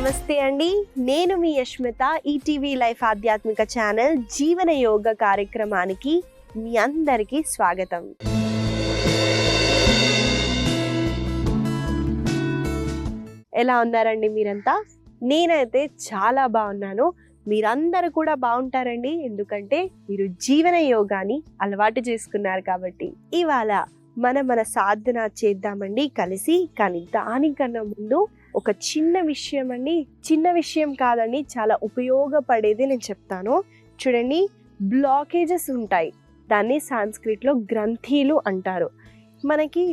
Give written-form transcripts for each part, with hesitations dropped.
నమస్తే అండి, నేను మీ యష్మిత. ఈటీవీ లైఫ్ ఆధ్యాత్మిక ఛానల్ జీవన యోగ కార్యక్రమానికి మీ అందరికీ స్వాగతం. ఎలా ఉన్నారండి మీరంతా? నేనైతే చాలా బాగున్నాను. మీరందరూ కూడా బాగుంటారండి, ఎందుకంటే మీరు జీవన యోగాని అలవాటు చేసుకున్నారు కాబట్టి. ఇవాళ మన సాధన చేద్దామండి కలిసి. కానీ దానికన్నా ముందు ఒక చిన్న విషయం అండి, చిన్న విషయం కాదండి, చాలా ఉపయోగపడేది నేను చెప్తాను. చూడండి, బ్లాకేజెస్ ఉంటాయి, దాన్ని సాంస్క్రిట్లో గ్రంథీలు అంటారు. మనకి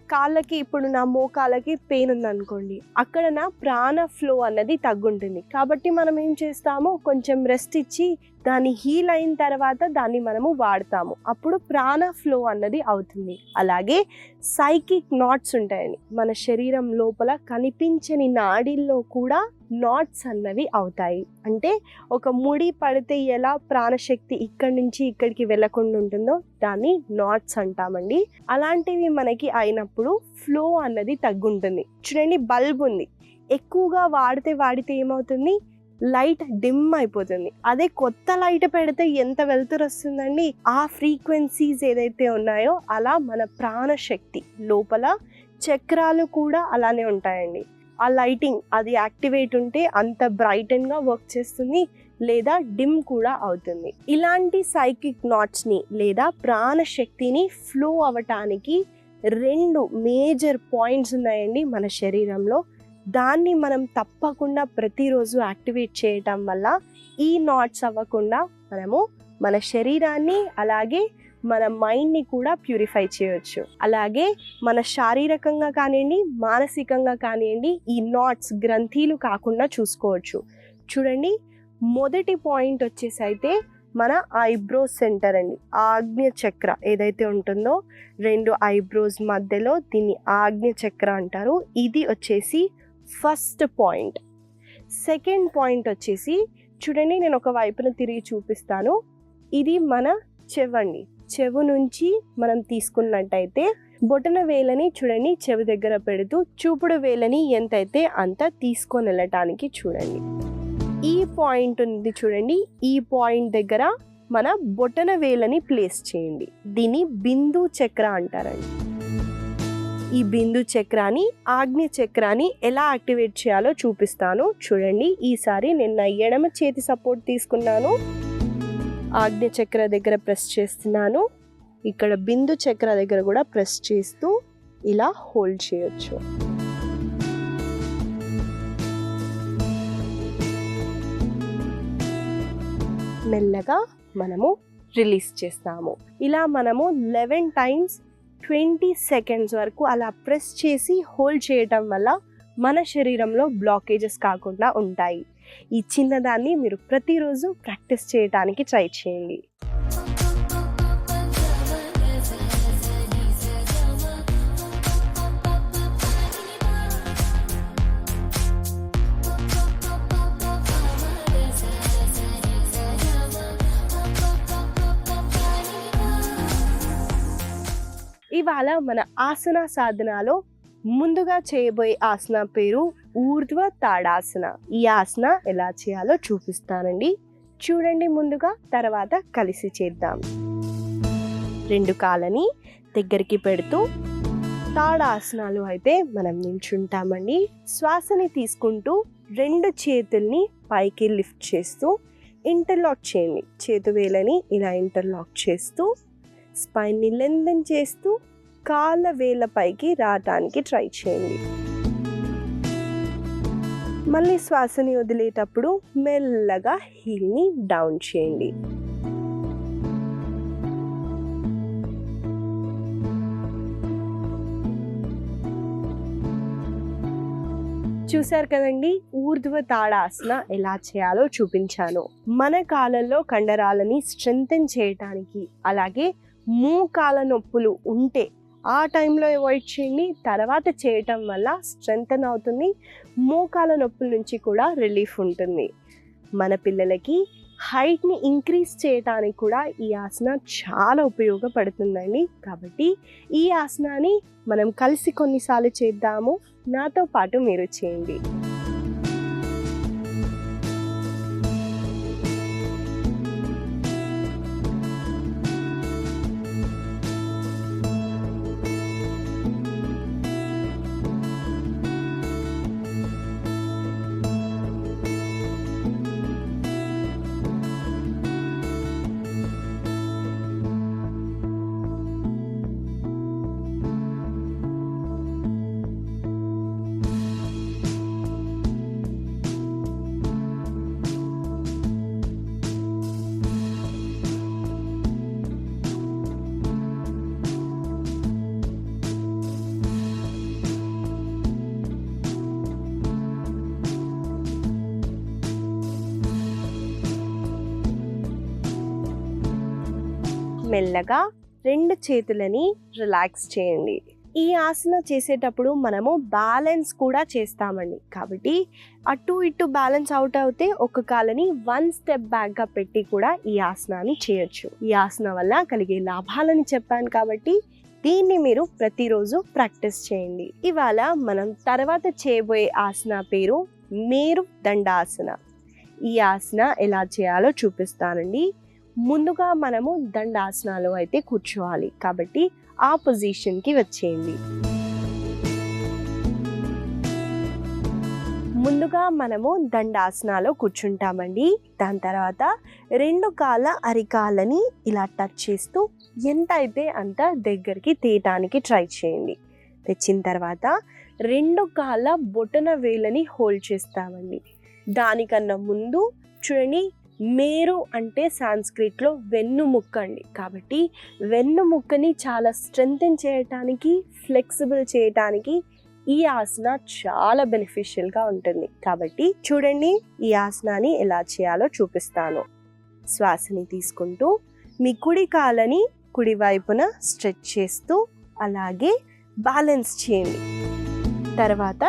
కాళ్ళకి, ఇప్పుడు నా మోకాళ్ళకి పెయిన్ ఉందనుకోండి, అక్కడ నా ప్రాణ ఫ్లో అన్నది తగ్గుంటుంది. కాబట్టి మనం ఏం చేస్తాము, కొంచెం రెస్ట్ ఇచ్చి దాన్ని హీల్ అయిన తర్వాత దాన్ని మనము వాడతాము, అప్పుడు ప్రాణ ఫ్లో అన్నది అవుతుంది. అలాగే సైకిక్ నాట్స్ ఉంటాయండి, మన శరీరం లోపల కనిపించని నాడీల్లో కూడా నాట్స్ అన్నవి అవుతాయి. అంటే ఒక ముడి పడితే ఎలా ప్రాణశక్తి ఇక్కడి నుంచి ఇక్కడికి వెళ్ళకుండా ఉంటుందో దాన్ని నాట్స్ అంటామండి. అలాంటివి మనకి అయినప్పుడు ఫ్లో అన్నది తగ్గుంటుంది. చూడండి, బల్బ్ ఉంది, ఎక్కువగా వాడితే ఏమవుతుంది, లైట్ డిమ్ అయిపోతుంది. అదే కొత్త లైట్ పెడితే ఎంత వెలుతురు వస్తుందండి. ఆ ఫ్రీక్వెన్సీస్ ఏదైతే ఉన్నాయో అలా మన ప్రాణశక్తి లోపల చక్రాలు కూడా అలానే ఉంటాయండి. ఆ లైటింగ్ అది యాక్టివేట్ ఉంటే అంత బ్రైటన్గా వర్క్ చేస్తుంది, లేదా డిమ్ కూడా అవుతుంది. ఇలాంటి సైకిక్ నాట్స్ని లేదా ప్రాణశక్తిని ఫ్లో అవ్వటానికి 2 మేజర్ పాయింట్స్ ఉన్నాయండి మన శరీరంలో. దాన్ని మనం తప్పకుండా ప్రతిరోజు యాక్టివేట్ చేయటం వల్ల ఈ నాట్స్ అవ్వకుండా మనము మన శరీరాన్ని అలాగే మన మైండ్ని కూడా ప్యూరిఫై చేయొచ్చు. అలాగే మన శారీరకంగా కానివ్వండి, మానసికంగా కానివ్వండి, ఈ నాట్స్ గ్రంథీలు కాకుండా చూసుకోవచ్చు. చూడండి, మొదటి పాయింట్ వచ్చేసి అయితే మన ఐబ్రో సెంటర్ అండి, ఆజ్ఞ చక్ర ఏదైతే ఉంటుందో 2 ఐబ్రోస్ మధ్యలో, దీన్ని ఆజ్ఞ చక్ర అంటారు. ఇది వచ్చేసి ఫస్ట్ పాయింట్. సెకండ్ పాయింట్ వచ్చేసి చూడండి, నేను ఒక వైపున తిరిగి చూపిస్తాను. ఇది మన చెవండి. చెవు నుంచి మనం తీసుకున్నట్టయితే బొటన వేలని చూడండి చెవి దగ్గర పెడుతూ చూపుడు వేలని ఎంతైతే అంత తీసుకొని వెళ్ళటానికి చూడండి. ఈ పాయింట్ ఉంది చూడండి, ఈ పాయింట్ దగ్గర మన బొటన వేలని ప్లేస్ చేయండి. దీన్ని బిందు చక్ర అంటారండి. ఈ బిందు చక్రాన్ని, ఆజ్ఞ చక్రాన్ని ఎలా యాక్టివేట్ చేయాలో చూపిస్తాను చూడండి. ఈసారి నేను నా ఎడమ చేతి సపోర్ట్ తీసుకున్నాను, ఆజ్ఞ చక్ర దగ్గర ప్రెస్ చేస్తున్నాను. ఇక్కడ బిందు చక్ర దగ్గర కూడా ప్రెస్ చేస్తూ ఇలా హోల్డ్ చేయొచ్చు. మెల్లగా మనము రిలీజ్ చేస్తాము. ఇలా మనము 11 టైమ్స్ 20 సెకండ్స్ వరకు అలా ప్రెస్ చేసి హోల్డ్ చేయటం వల్ల మన శరీరంలో బ్లాకేజెస్ కాకుండా ఉంటాయి. ఈ చిన్నదాన్ని మీరు ప్రతిరోజు ప్రాక్టీస్ చేయడానికి ట్రై చేయండి. ఇవాళ మన ఆసన సాధనలో ముందుగా చేయబోయే ఆసన పేరు ఊర్ధ్వ తాడాసన. ఈ ఆసన ఎలా చేయాలో చూపిస్తానండి, చూడండి ముందుగా, తర్వాత కలిసి చేద్దాం. 2 కాళ్ళని దగ్గరికి పెడుతూ తాడాసనాలు అయితే మనం నిల్చుంటామండి. శ్వాసని తీసుకుంటూ 2 చేతుల్ని పైకి లిఫ్ట్ చేస్తూ ఇంటర్లాక్ చేయండి. చేతువేలని ఇలా ఇంటర్లాక్ చేస్తూ స్పైన్ని లెంథెన్ చేస్తూ కాళ్ళ వేళ్ళ పైకి రావటానికి ట్రై చేయండి. మళ్ళీ శ్వాసని వదిలేటప్పుడు మెల్లగా హీల్ని డౌన్ చేయండి. చూశారు కదండి, ఊర్ధ్వ తాడాసన ఎలా చేయాలో చూపించాను. మన కాళ్ళల్లో కండరాలని స్ట్రెంథెన్ చేయటానికి, అలాగే మోకాళ్ళ నొప్పులు ఉంటే ఆ టైంలో అవాయిడ్ చేయండి. తర్వాత చేయటం వల్ల స్ట్రెంథెన్ అవుతుంది, మోకాళ్ళ నొప్పుల నుంచి కూడా రిలీఫ్ ఉంటుంది. మన పిల్లలకి హైట్ని ఇంక్రీజ్ చేయటానికి కూడా ఈ ఆసన చాలా ఉపయోగపడుతుందండి. కాబట్టి ఈ ఆసనాన్ని మనం కలిసి కొన్నిసార్లు చేద్దాము, నాతో పాటు మీరు చేయండి. మెల్లగా 2 చేతులని రిలాక్స్ చేయండి. ఈ ఆసన చేసేటప్పుడు మనము బ్యాలెన్స్ కూడా చేస్తామండి. కాబట్టి అటు ఇటు బ్యాలెన్స్ అవుట్ అవుతే ఒక కాలని 1 స్టెప్ బ్యాక్గా పెట్టి కూడా ఈ ఆసనాన్ని చేయొచ్చు. ఈ ఆసన వల్ల కలిగే లాభాలని చెప్పాను కాబట్టి దీన్ని మీరు ప్రతిరోజు ప్రాక్టీస్ చేయండి. ఇవాళ మనం తర్వాత చేయబోయే ఆసన పేరు మేరు దండాసన. ఈ ఆసన ఎలా చేయాలో చూపిస్తానండి. ముందుగా మనము దండాసనాలో అయితే కూర్చోవాలి. కాబట్టి ఆ పొజిషన్కి వచ్చేయండి. ముందుగా మనము దండాసనాలో కూర్చుంటామండి. దాని తర్వాత 2 కాళ్ళ అరికాళ్ళని ఇలా టచ్ చేస్తూ ఎంత అయితే అంత దగ్గరికి తీయటానికి ట్రై చేయండి. తెచ్చిన తర్వాత 2 కాళ్ళ బొటన వేళ్ళని హోల్డ్ చేస్తామండి. దానికన్నా ముందు చూడండి, మేరు అంటే సాంస్క్రిట్లో వెన్నుముక్క అండి. కాబట్టి వెన్నుముక్కని చాలా స్ట్రెంథెన్ చేయటానికి, ఫ్లెక్సిబుల్ చేయటానికి ఈ ఆసన చాలా బెనిఫిషియల్గా ఉంటుంది. కాబట్టి చూడండి, ఈ ఆసనాన్ని ఎలా చేయాలో చూపిస్తాను. శ్వాసని తీసుకుంటూ మీ కుడి కాళ్ళని కుడి వైపున స్ట్రెచ్ చేస్తూ అలాగే బ్యాలెన్స్ చేయండి. తర్వాత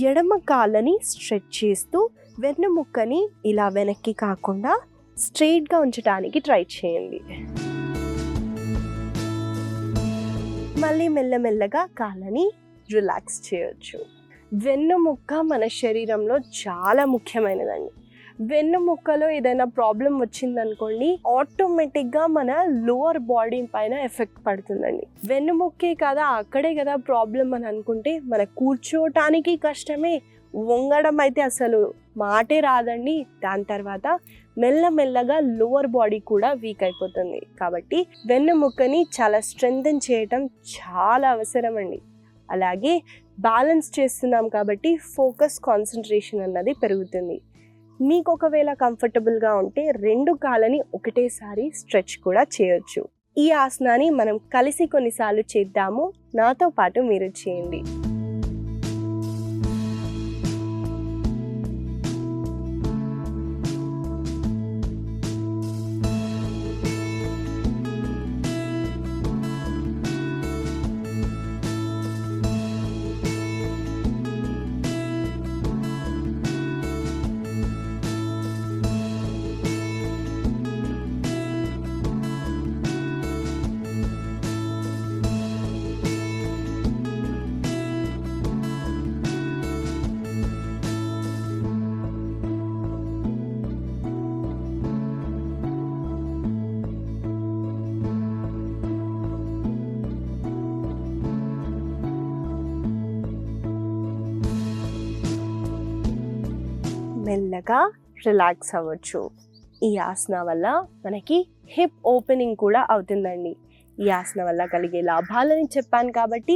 ఎడమ కాళ్ళని స్ట్రెచ్ చేస్తూ వెన్నుముక్కని ఇలా వెనక్కి కాకుండా స్ట్రెయిట్గా ఉంచడానికి ట్రై చేయండి. మళ్ళీ మెల్లమెల్లగా కాళ్ళని రిలాక్స్ చేయొచ్చు. వెన్నుముక్క మన శరీరంలో చాలా ముఖ్యమైనదండి. వెన్నుముక్కలో ఏదైనా ప్రాబ్లం వచ్చిందనుకోండి, ఆటోమేటిక్గా మన లోవర్ బాడీ పైన ఎఫెక్ట్ పడుతుందండి. వెన్నుముక్కే కదా, అక్కడే కదా ప్రాబ్లం అని అనుకుంటే మన కూర్చోటానికి కష్టమే, వంగడం అయితే అసలు మాటే రాదండి. దాని తర్వాత మెల్లమెల్లగా లోవర్ బాడీ కూడా వీక్ అయిపోతుంది. కాబట్టి వెన్నుముక్కని చాలా స్ట్రెంథెన్ చేయటం చాలా అవసరం అండి. అలాగే బ్యాలెన్స్ చేస్తున్నాం కాబట్టి ఫోకస్, కాన్సన్ట్రేషన్ అన్నది పెరుగుతుంది. మీకు ఒకవేళ కంఫర్టబుల్గా ఉంటే 2 కాళ్ళని ఒకటేసారి స్ట్రెచ్ కూడా చేయొచ్చు. ఈ ఆసనాన్ని మనం కలిసి కొన్నిసార్లు చేద్దాము. నాతో పాటు మీరు చేయండి. మెల్లగా రిలాక్స్ అవ్వచ్చు. ఈ ఆసన వల్ల మనకి హిప్ ఓపెనింగ్ కూడా అవుతుందండి. ఈ ఆసన వల్ల కలిగే లాభాలని చెప్పాను కాబట్టి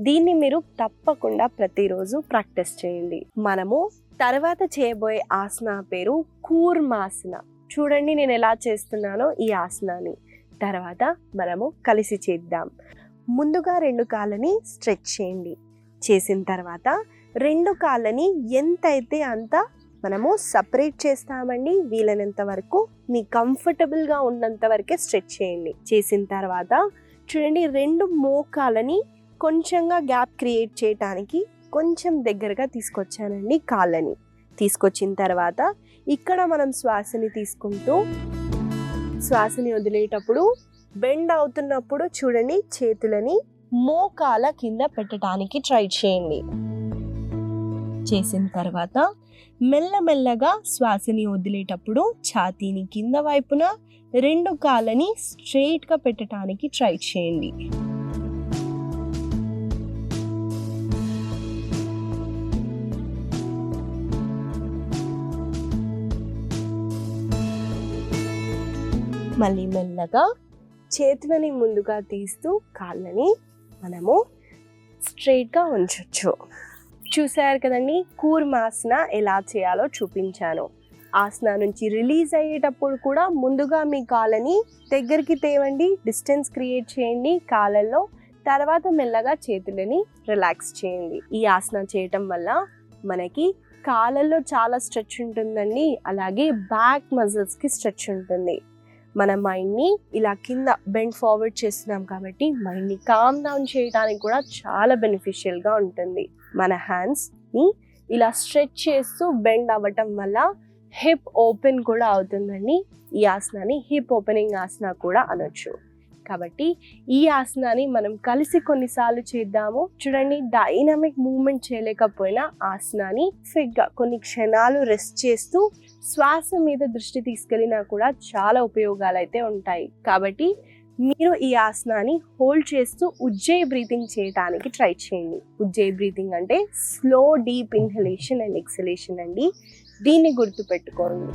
దీన్ని మీరు తప్పకుండా ప్రతిరోజు ప్రాక్టీస్ చేయండి. మనము తర్వాత చేయబోయే ఆసన పేరు కూర్మాసన. చూడండి నేను ఎలా చేస్తున్నానో ఈ ఆసనాన్ని. తర్వాత మనము కలిసి చేద్దాం. ముందుగా 2 కాళ్ళని స్ట్రెచ్ చేయండి. చేసిన తర్వాత 2 కాళ్ళని ఎంతైతే అంత మనము సపరేట్ చేస్తామండి. వీలైనంత వరకు మీ కంఫర్టబుల్గా ఉన్నంత వరకే స్ట్రెచ్ చేయండి. చేసిన తర్వాత చూడండి, 2 మోకాలని కొంచెంగా గ్యాప్ క్రియేట్ చేయడానికి కొంచెం దగ్గరగా తీసుకొచ్చానండి. కాళ్ళని తీసుకొచ్చిన తర్వాత ఇక్కడ మనం శ్వాసని తీసుకుంటూ శ్వాసని వదిలేటప్పుడు బెండ్ అవుతున్నప్పుడు చూడండి, చేతులని మోకాల కింద పెట్టడానికి ట్రై చేయండి. చేసిన తర్వాత మెల్లమెల్లగా శ్వాసని వదిలేటప్పుడు ఛాతీని కింద వైపున 2 కాళ్ళని స్ట్రెయిట్గా పెట్టడానికి ట్రై చేయండి. మళ్ళీ మెల్లగా చేతులని ముందుగా తీస్తూ కాళ్ళని మనము స్ట్రెయిట్గా ఉంచొచ్చు. చూసారు కదండి, కూర్మాసన ఎలా చేయాలో చూపించాను. ఆసన నుంచి రిలీజ్ అయ్యేటప్పుడు కూడా ముందుగా మీ కాళ్ళని దగ్గరికి తేవండి, డిస్టెన్స్ క్రియేట్ చేయండి కాళ్ళల్లో. తర్వాత మెల్లగా చేతులని రిలాక్స్ చేయండి. ఈ ఆసన చేయటం వల్ల మనకి కాళ్ళల్లో చాలా స్ట్రెచ్ ఉంటుందండి. అలాగే బ్యాక్ మజిల్స్కి స్ట్రెచ్ ఉంటుంది. మన మైండ్ని ఇలా కింద బెండ్ ఫార్వర్డ్ చేస్తున్నాం కాబట్టి మైండ్ని కామ్ డౌన్ చేయడానికి కూడా చాలా బెనిఫిషియల్గా ఉంటుంది. మన హ్యాండ్స్ని ఇలా స్ట్రెచ్ చేస్తూ బెండ్ అవ్వటం వల్ల హిప్ ఓపెన్ కూడా అవుతుందండి. ఈ ఆసనాన్ని హిప్ ఓపెనింగ్ ఆసన కూడా అనొచ్చు. కాబట్టి ఈ ఆసనాన్ని మనం కలిసి కొన్నిసార్లు చేద్దాము. చూడండి, డైనమిక్ మూమెంట్ చేయలేకపోయినా ఆసనాన్ని ఫిగ్గా కొన్ని క్షణాలు రెస్ట్ చేస్తూ శ్వాస మీద దృష్టి తీసుకెళ్ళినా కూడా చాలా ఉపయోగాలు అయితే ఉంటాయి. కాబట్టి మీరు ఈ ఆసనాన్ని హోల్డ్ చేస్తూ ఉజ్జయ్ బ్రీతింగ్ చేయడానికి ట్రై చేయండి. ఉజ్జయ్ బ్రీతింగ్ అంటే slow deep inhalation and exhalation అండి. దీన్ని గుర్తుపెట్టుకోండి.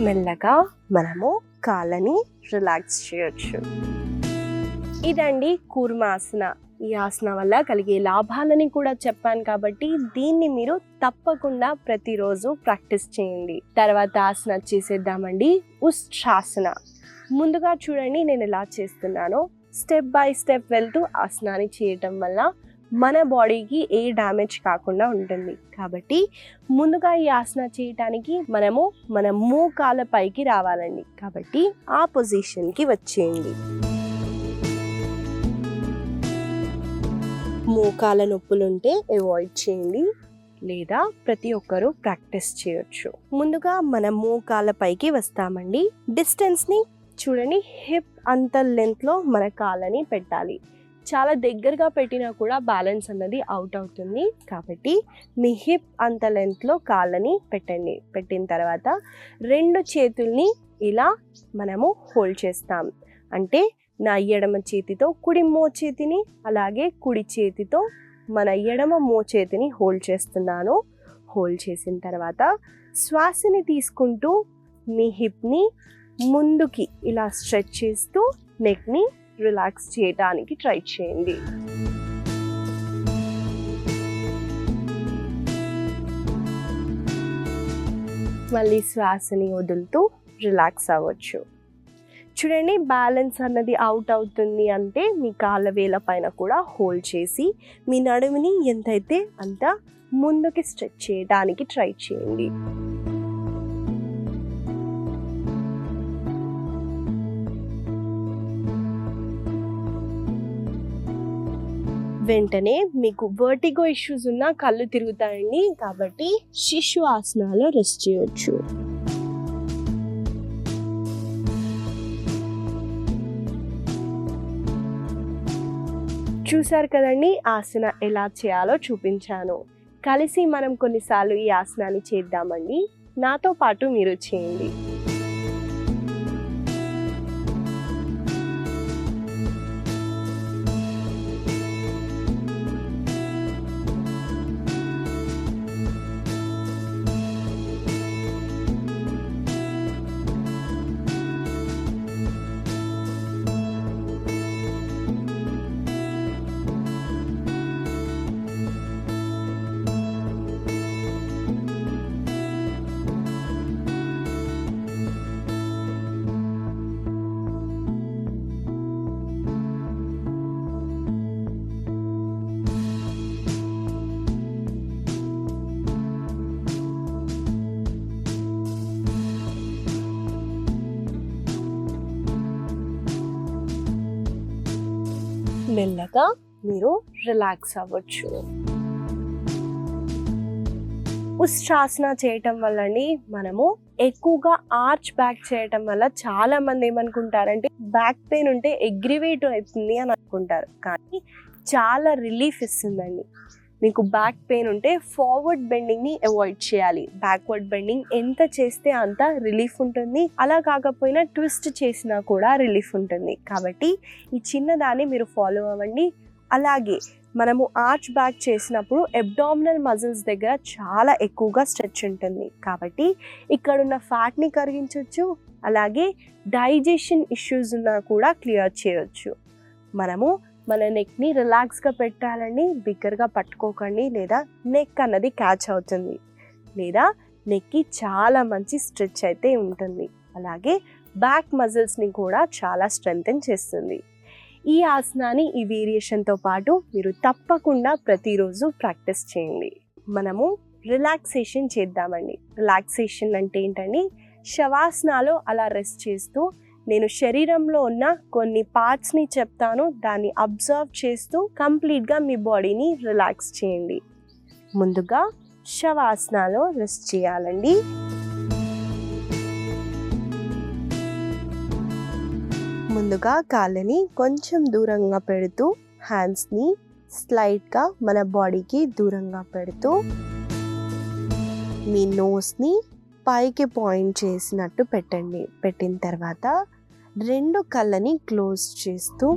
మెల్లగా మనము కాళ్ళని రిలాక్స్ చేయొచ్చు. ఇదండి కూర్మాసన. ఈ ఆసన వల్ల కలిగే లాభాలని కూడా చెప్పాను కాబట్టి దీన్ని మీరు తప్పకుండా ప్రతిరోజు ప్రాక్టీస్ చేయండి. తర్వాత ఆసన చేసేద్దామండి ఉష్ట్రాసన. ముందుగా చూడండి నేను ఎలా చేస్తున్నానో. స్టెప్ బై స్టెప్ వెళ్తూ ఆసనాన్ని చేయటం వల్ల మన బాడీకి ఏ డ్యామేజ్ కాకుండా ఉంటుంది. కాబట్టి ముందుగా ఈ ఆసన చేయటానికి మనము మన మోకాళ్ళ పైకి రావాలండి. కాబట్టి ఆ పొజిషన్కి వచ్చేయండి. మోకాళ్ళ నొప్పులుంటే అవాయిడ్ చేయండి, లేదా ప్రతి ఒక్కరూ ప్రాక్టీస్ చేయొచ్చు. ముందుగా మన మోకాళ్ళ పైకి వస్తామండి. డిస్టెన్స్ని చూడండి, హిప్ అంత లెంత్లో మన కాళ్ళని పెట్టాలి. చాలా దగ్గరగా పెట్టినా కూడా బ్యాలెన్స్ అన్నది అవుట్ అవుతుంది. కాబట్టి మీ హిప్ అంత లెంత్లో కాళ్ళని పెట్టండి. పెట్టిన తర్వాత 2 చేతుల్ని ఇలా మనము హోల్డ్ చేస్తాం. అంటే నా ఎడమ చేతితో కుడి మోచేతిని, అలాగే కుడి చేతితో మన ఎడమ మోచేతిని హోల్డ్ చేస్తున్నాను. హోల్డ్ చేసిన తర్వాత శ్వాసని తీసుకుంటూ మీ హిప్ని ముందుకి ఇలా స్ట్రెచ్ చేస్తూ నెక్ని రిలాక్స్ చేయడానికి ట్రై చేయండి. మళ్ళీ శ్వాసని వదులుతూ రిలాక్స్ అవ్వచ్చు. చూడండి, బ్యాలెన్స్ అన్నది అవుట్ అవుతుంది అంటే మీ కాళ్ళ వేల పైన కూడా హోల్డ్ చేసి మీ నడుముని ఎంతైతే అంత ముందుకి స్ట్రెచ్ చేయడానికి ట్రై చేయండి. వెంటనే మీకు వర్టిగో ఇష్యూస్ ఉన్నా కళ్ళు తిరుగుతాయండి. కాబట్టి శిశు ఆసనాలో రెస్ట్ చేయొచ్చు. చూసారు కదండి, ఆసన ఎలా చేయాలో చూపించాను. కలిసి మనం కొన్నిసార్లు ఈ ఆసనాన్ని చేద్దామండి. నాతో పాటు మీరు చేయండి. మెల్లగా మీరు రిలాక్స్ అవ్వచ్చు. ఉస్ట్రాసన చేయటం వల్లని మనము ఎక్కువగా ఆర్చ్ బ్యాక్ చేయటం వల్ల చాలా మంది ఏమనుకుంటారంటే బ్యాక్ పెయిన్ ఉంటే ఎగ్రివేట్ అవుతుంది అని అనుకుంటారు, కానీ చాలా రిలీఫ్ ఇస్తుందండి. మీకు బ్యాక్ పెయిన్ ఉంటే ఫార్వర్డ్ బెండింగ్ని అవాయిడ్ చేయాలి. బ్యాక్వర్డ్ బెండింగ్ ఎంత చేస్తే అంత రిలీఫ్ ఉంటుంది, అలా కాకపోయినా ట్విస్ట్ చేసినా కూడా రిలీఫ్ ఉంటుంది. కాబట్టి ఈ చిన్నదాన్ని మీరు ఫాలో అవ్వండి. అలాగే మనము ఆర్చ్ బ్యాక్ చేసినప్పుడు అబ్డామినల్ మజిల్స్ దగ్గర చాలా ఎక్కువగా స్ట్రెచ్ ఉంటుంది, కాబట్టి ఇక్కడున్న ఫ్యాట్ని కరిగించవచ్చు. అలాగే డైజెషన్ ఇష్యూస్ ఉన్నా కూడా క్లియర్ చేయొచ్చు. మనము మన నెక్ని రిలాక్స్గా పెట్టాలండి, బిగ్గరగా పట్టుకోకండి, లేదా నెక్ అన్నది క్యాచ్ అవుతుంది, లేదా నెక్కి చాలా మంచి స్ట్రెచ్ అయితే ఉంటుంది. అలాగే బ్యాక్ మజిల్స్ని కూడా చాలా స్ట్రెంగ్తెన్ చేస్తుంది. ఈ ఆసనాన్ని ఈ వేరియేషన్తో పాటు మీరు తప్పకుండా ప్రతిరోజు ప్రాక్టీస్ చేయండి. మనము రిలాక్సేషన్ చేద్దామండి. రిలాక్సేషన్ అంటే ఏంటండి, శవాసనాలో అలా రెస్ట్ చేస్తూ నేను శరీరంలో ఉన్న కొన్ని పార్ట్స్ని చెప్తాను, దాన్ని అబ్జర్వ్ చేస్తూ కంప్లీట్గా మీ బాడీని రిలాక్స్ చేయండి. ముందుగా శవాసనాలో రెస్ట్ చేయాలండి. ముందుగా కాళ్ళని కొంచెం దూరంగా పెడుతూ హ్యాండ్స్ని స్లైడ్గా మన బాడీకి దూరంగా పెడుతూ మీ నోస్ని పైకి పాయింట్ చేసినట్టు పెట్టండి. పెట్టిన తర్వాత రెండు కళ్ళని క్లోజ్ చేస్తూ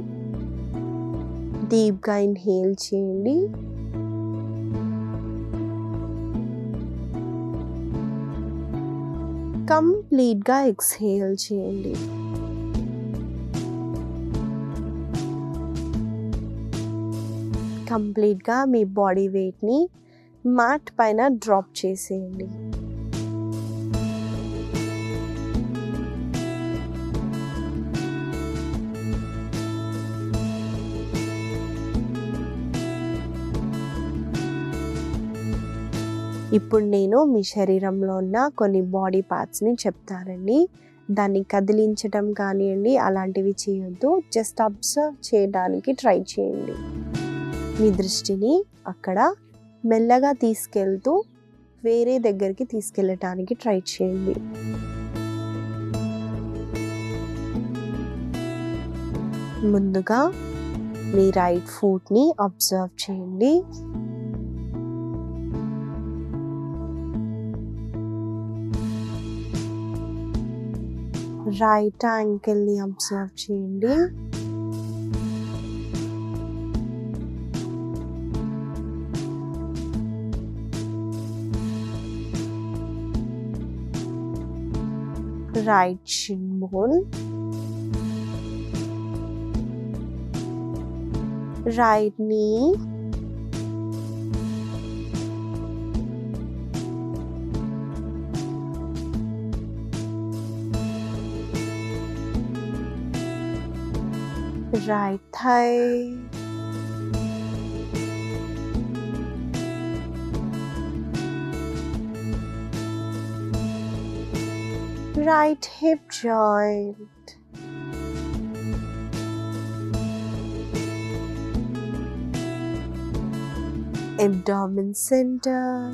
డీప్గా ఇన్హేల్ చేయండి. కంప్లీట్గా ఎక్స్హేల్ చేయండి. కంప్లీట్గా మీ బాడీ వెయిట్ని మ్యాట్ పైన డ్రాప్ చేసేయండి. ఇప్పుడు నేను మీ శరీరంలో ఉన్న కొన్ని బాడీ పార్ట్స్ని చెప్తానండి. దాన్ని కదిలించడం కానివ్వండి అలాంటివి చేయొద్దు, జస్ట్ అబ్జర్వ్ చేయడానికి ట్రై చేయండి. మీ దృష్టిని అక్కడ మెల్లగా తీసుకెళ్తూ వేరే దగ్గరికి తీసుకెళ్ళటానికి ట్రై చేయండి. ముందుగా మీ రైట్ ఫుట్ని అబ్జర్వ్ చేయండి. రైట్ యాంకిల్ని అబ్జర్వ్ చేయండి. right shin bone, right knee, right thigh, right hip joint, abdomen center,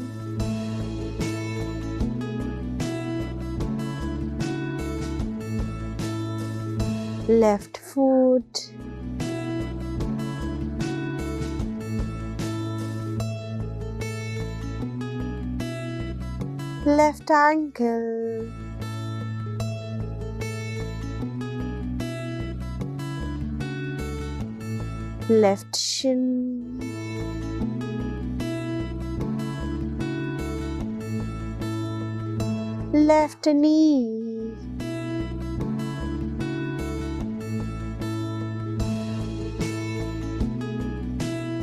left foot, left ankle, left shin, left knee,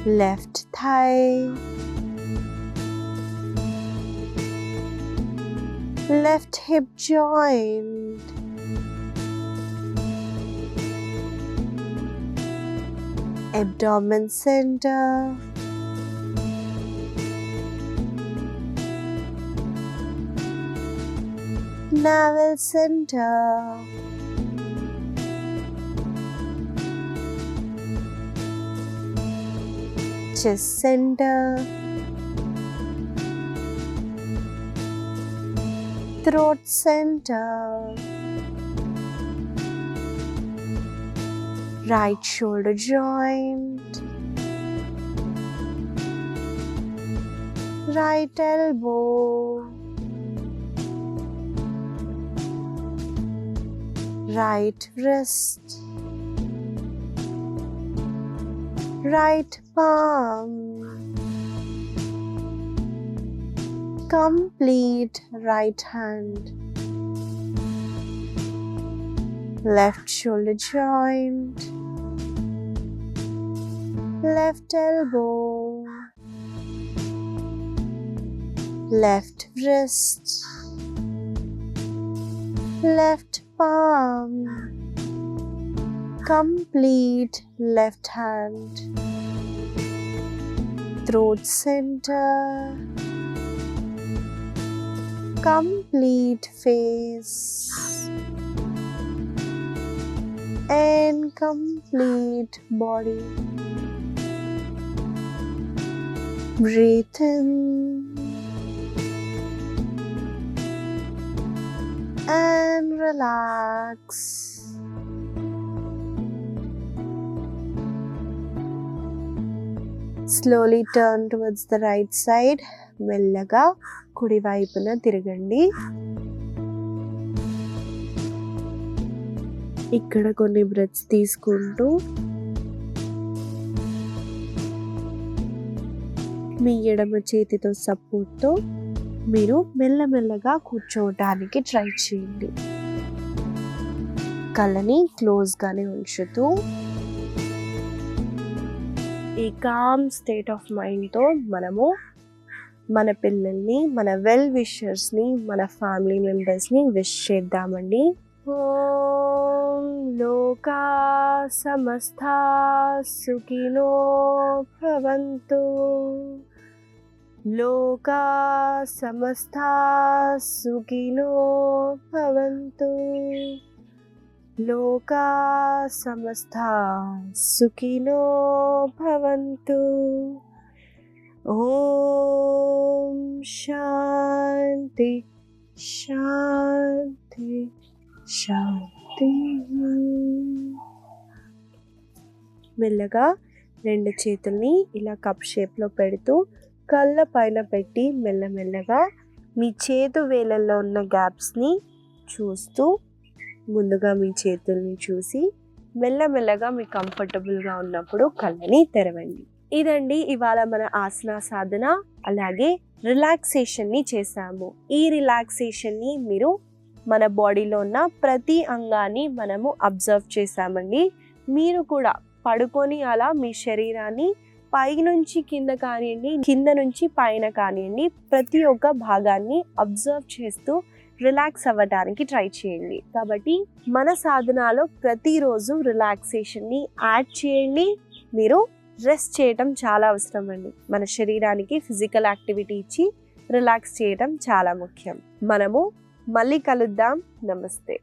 left thigh, left hip joint, abdomen center, navel center, chest center, throat center, right shoulder joint, right elbow, right wrist, right palm, complete right hand, left shoulder joint, left elbow, left wrist, left palm, complete left hand, throat center, complete face, and complete body. Breathe in and relax. Slowly turn towards the right side. మెల్లగా కుడి వైపున తిరగండి. ఇక్కడ కొన్ని breaths తీసుకుంటూ మీ ఎడమ చేతితో సపోర్ట్తో మీరు మెల్లమెల్లగా కూర్చోవటానికి ట్రై చేయండి. కళ్ళని క్లోజ్గానే ఉంచుతూ ఈ కామ్ స్టేట్ ఆఫ్ మైండ్తో మనము మన పిల్లల్ని, మన వెల్ విషర్స్ని, మన ఫ్యామిలీ మెంబర్స్ని విష్ చేద్దామండి. ఓం లోకా సమస్తా సుఖినో భవంతు, లోకా సమస్తా సుఖినో భవంతు, లోకా సమస్తా సుఖినో భవంతు. ఓం శాంతి శాంతి శాంతి. మెల్లగా రెండు చేతుల్ని ఇలా కప్ షేప్లో పెడుతూ కళ్ళ పైన పెట్టి మెల్లమెల్లగా మీ చేతు వేలల్లో ఉన్న గ్యాప్స్ని చూస్తూ ముందుగా మీ చేతుల్ని చూసి మెల్లమెల్లగా మీ కంఫర్టబుల్గా ఉన్నప్పుడు కళ్ళని తెరవండి. ఇదండి ఇవాళ మన ఆసన సాధన, అలాగే రిలాక్సేషన్ని చేసాము. ఈ రిలాక్సేషన్ని మీరు మన బాడీలో ఉన్న ప్రతి అంగాన్ని మనము అబ్జర్వ్ చేసామండి. మీరు కూడా పడుకొని అలా మీ శరీరాన్ని పైనుంచి కింద కానివ్వండి, కింద నుంచి పైన కానివ్వండి, ప్రతి ఒక్క భాగాన్ని అబ్జర్వ్ చేస్తూ రిలాక్స్ అవ్వడానికి ట్రై చేయండి. కాబట్టి మన సాధనలో ప్రతిరోజు రిలాక్సేషన్ని యాడ్ చేయండి. మీరు రెస్ట్ చేయటం చాలా అవసరం అండి. మన శరీరానికి ఫిజికల్ యాక్టివిటీ ఇచ్చి రిలాక్స్ చేయటం చాలా ముఖ్యం. మనము మళ్ళీ కలుద్దాం. నమస్తే.